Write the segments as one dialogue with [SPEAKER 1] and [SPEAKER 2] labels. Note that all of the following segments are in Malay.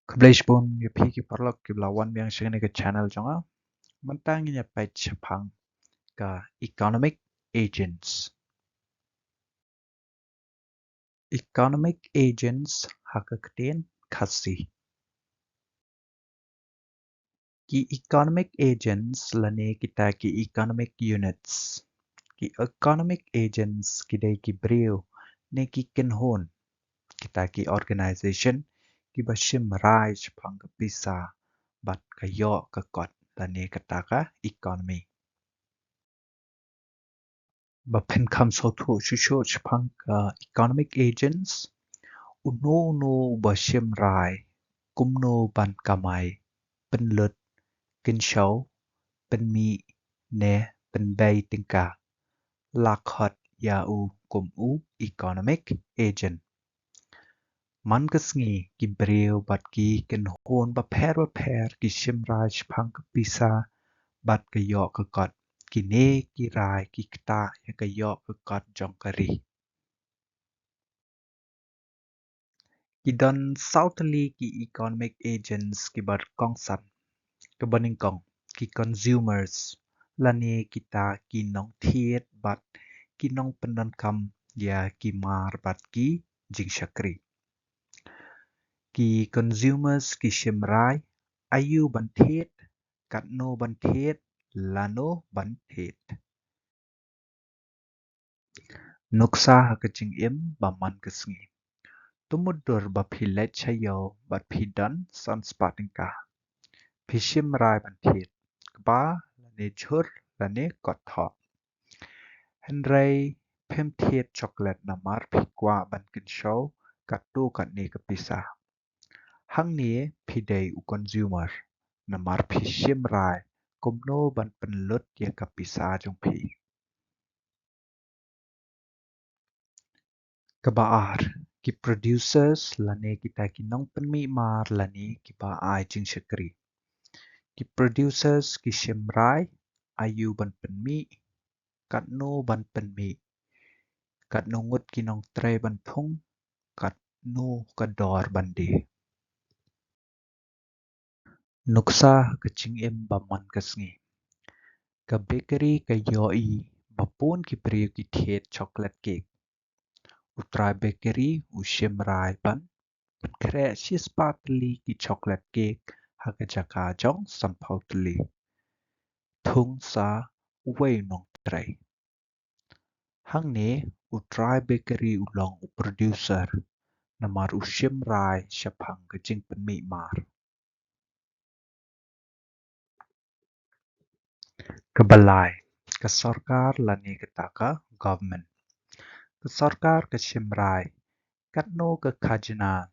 [SPEAKER 1] Kablaish pun yupi ki parlok ki lawan yang sing ke channel jonga mentang nya pai chapang ka economic agents. Economic agents hakakten khasi. Ki economic agents lane kita ki economic units. Ki economic agents kidai ki brio ne ki kenhon kita ki organization ki bashim rai chapang ka pisa bat kayo ka kot lane kata ka economy. Bapen kam soto shusho chapang economic agents uno bashim rai kumno ban kamai penlut kinshaw penmi ne penbay tingka lakhot yau kumu economic agent man kesngi ki breu bat ki kenhon baper ki shimrai chapang pisa bat kayo ka kot kine ki rai ki kta ya kayo ka kot jong kari. Ki don southerly ki economic agents ki bar kongsan ke baning kong ki consumers lani kita ki nong thiet bat ki nong pendan kam ya ki mar bat ki jing shakri. Ki consumers ki shimrai ayu ban thiet kat no ban thiet lano ban thiet. Nuksa hakaching im baman kesngi. Tumudur bapilet chayo bat pidan san spatingka. Pishim rai ban thiet. Kba lane chur lane kot thọ. Henry phem thiet chocolate na mar pikwa ban kin show kat tu kat ni kapisa. Hang ni pidei u consumer na mar pishim rai kumno ban penlut ya kapisa jong pi. Kebaar ki producers lane kita ki nong penmi mar lane ki ba ai jing shakri. Ki producers ki shimrai ayu ban penmi kat no ban penmi kat no ngut ki nong tre ban thung kat no kador ban di. Nuksa kaching em baman kasngi. Ka bakery ka yoi bapun ki priu ki thiet chocolate cake. Utrai bakery u shimrai ban kre shispatli ki chocolate cake hakajaka jong sampautli. Thung sa uway nong tray. Hang ne utrai bakery ulong u producer na mar u shimrai shapang kaching penmi mar. Kebalai ke sarkar lani ketaka government. Ke sarkar ke shimrai kat no ke khajna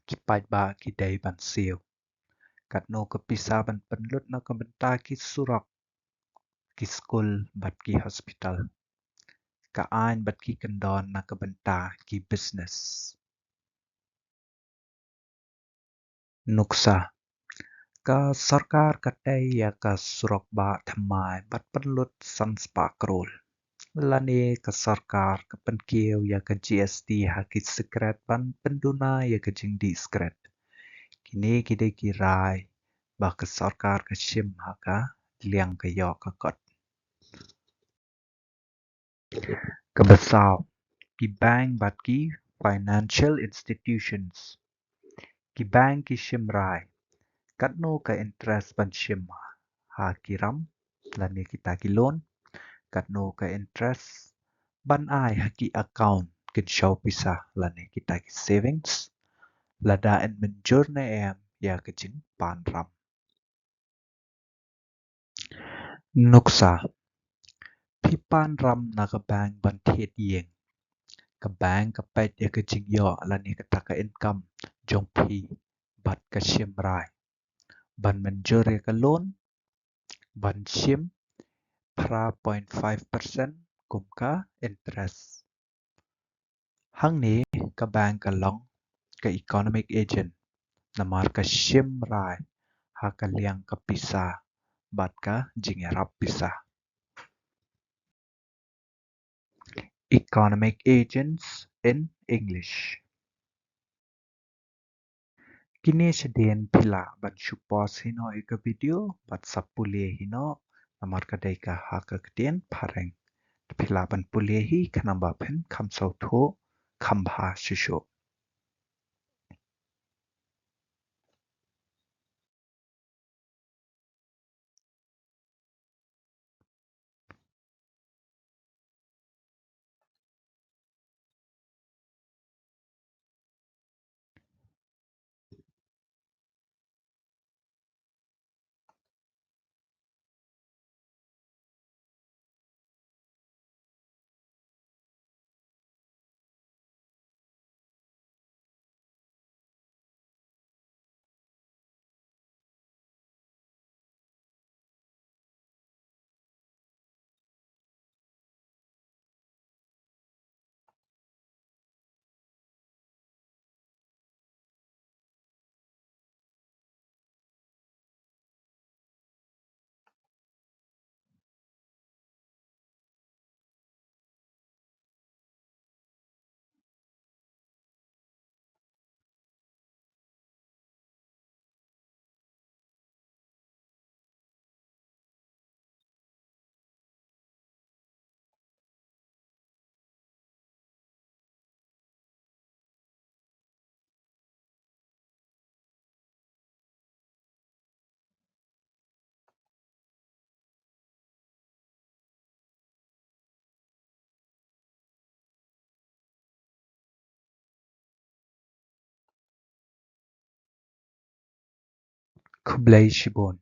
[SPEAKER 1] ki ba ki dai ban siu. Kat no ke pisa ban penlut na ke benta ki surak ki skul bat ki hospital. Ka ain bat ki kendon na ke benta ki business. Nuksa ka sarkar katai ya ka surak ba thamai bat penlut san spa krol. Lani ke sarkar ke penkiu ya ke GST haki sekret ban penduna ya ke jing di sekret. Kini kide kirai bah ke sarkar ke shim haka liang ke yo ke kot. Kebesau ki bank bat ki financial institutions. Ki bank ki shim rai. Kat no ke interest ban shim ha kiram lani kita ki loan. Kat no ke interest ban ai haki account kin show pisa lani kita ki savings. Lada en menjur na em ya kecing pan ram. Nuksa pi pan ram na ke bank ban thiet yeng. Ke bank ke pet ya kecing yo lani kata ke income jong pi bat ke shim rai. Ban menjur ya ke loan ban shim pra 0.5% kum ka interest. Hang ni ke bank ke long ke economic agent namar ke shim rai ha ke liang ke pisa bat ka jing rap pisa. Economic agents in English. Kini sedien pila ban supos hino eka video bat sapulehi no namar kadai ka haka kedien pareng. Pila ban pulehi kanamba pen kamsauto kambha shusho. Kublai Shibon